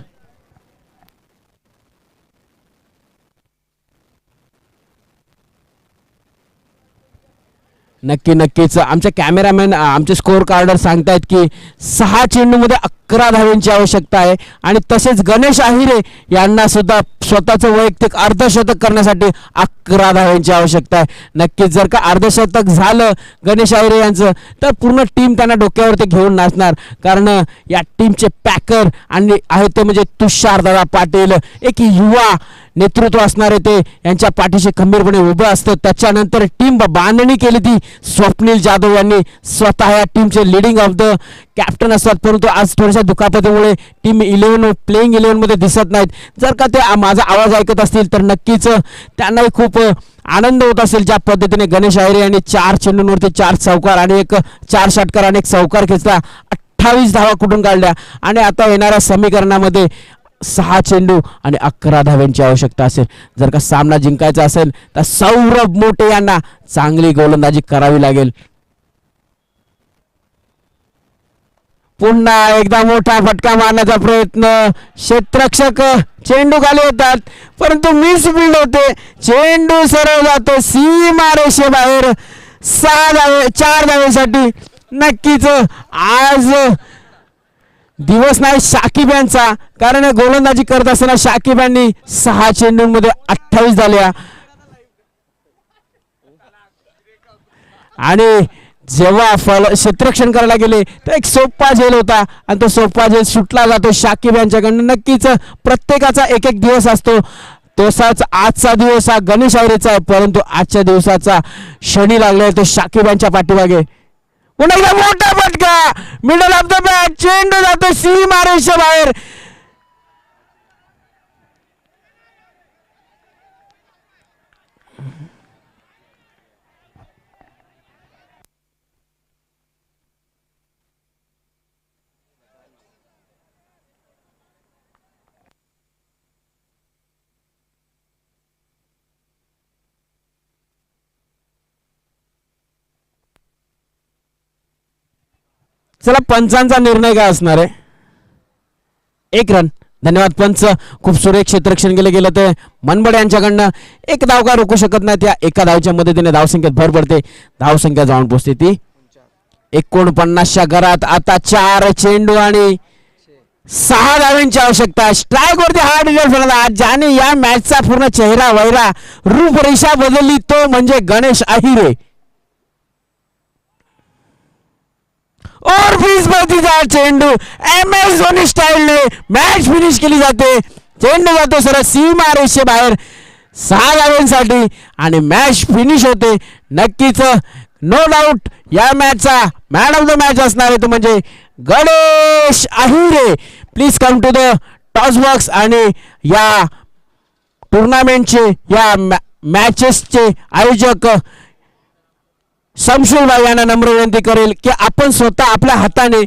[SPEAKER 3] नक्कीच आमचे कॅमेरामॅन, आमचे स्कोर कार्डर सांगतायत की 6 चेंडूमध्ये 11 धावांची आवश्यकता आहे. आणि तसेच गणेश अहिरे यांना सुद्धा स्वतःचं वैयक्तिक अर्धशतक करण्यासाठी 11 धावांची आवश्यकता आहे. नक्कीच जर का अर्धशतक झालं गणेश अहिरे यांचं तर पूर्ण टीम त्यांना डोक्यावरती घेऊन नाचणार. कारण या टीमचे पॅकर आणि आहेत ते म्हणजे तुषारदादा पाटील, एक युवा नेतृत्व असणारे ते यांच्या पाठीशी खंबीरपणे उभं असतं. त्याच्यानंतर टीम बांधणी केली ती स्वप्नील जाधव यांनी. स्वतः या टीमचे लीडिंग ऑफ द कॅप्टन असतात. परंतु आज थोड्याशा दुखापतीमुळे टीम 11 प्लेइंग 11 मध्ये दिसत नाहीत. जर का ते माझा आवाज ऐकत असतील तर नक्कीच त्यांनाही खूप आनंद होत असेल ज्या पद्धतीने गणेश अहिरे यांनी 4 चेंडूंवरती 4 चौकार आणि 4 षटकार आणि 1 चौकार खेचला. 28 धावा कुठून काढल्या. आणि आता येणाऱ्या समीकरणामध्ये 6 चेंडू आणि 11 धाव्यांची आवश्यकता असेल. जर का सामना जिंकायचा असेल तर सौरभ मोटे यांना चांगली गोलंदाजी करावी लागेल. पुन्हा एकदा मोठा फटका मारण्याचा प्रयत्न. क्षेत्ररक्षक चेंडू खाली होतात परंतु मिस फील्ड होते. चेंडू सरळ जातो सीमा रेषेबाहेर. 4 धावेसाठी. नक्कीच आज दिवस नाही शाकिब यांचा. कारण गोलंदाजी करत असताना शाकिब यांनी 6 चेंडूंमध्ये 28 झाल्या. आणि जेव्हा क्षेत्ररक्षण करायला गेले तर एक सोपा झेल होता आणि तो सोपा झेल सुटला जातो शाकिब यांच्याकडनं. नक्कीच प्रत्येकाचा एक दिवस असतो. तसाच आजचा दिवस हा गणेश अहिरेचा आहे. परंतु आजच्या दिवसाचा शनी लागलाय तो शाकिब यांच्या पाठीमागे. पुन्हा एकदा मोठा फटका मिडल ऑफ द बॅट. चेंडू जातो सीमा रेषेबाहेर. चला पंचांचा निर्णय काय असणार आहे? 1 रन. धन्यवाद पंच. खूप सुरेख क्षेत्ररक्षण केलं गेलं ते मनबडे यांच्याकडनं. 1 धाव का रोखू शकत नाही. त्या 1 धावच्या मदतीने धावसंख्येत भर पडते. धावसंख्या जाऊन पोहोचते ती 49च्या घरात. आता 4 चेंडू आणि 6 धावांची आवश्यकता. स्ट्राईक वरती हार्ड हिटर फलंदाज ज्याने या मॅचचा पूर्ण चेहरा वैरा रूपरेषा बदलली तो म्हणजे गणेश अहिरे. और बीस बत्तीचा चेंडू MS धोनी स्टाईलने मॅच फिनिश केली जाते. चेंडू जातो सरळ सीमा रेषेबाहेर 6 धावांसाठी आणि मॅच फिनिश होते. नक्कीच नो डाऊट या मॅचचा मॅन ऑफ द मॅच असणार आहे तो म्हणजे Ganesh Ahire. Please come to the toss box. आणि या टुर्नामेंटचे या मॅचेसचे आयोजक शमशुल भाई यांना नम्र विनंती करेल की आपण स्वतः आपल्या हाताने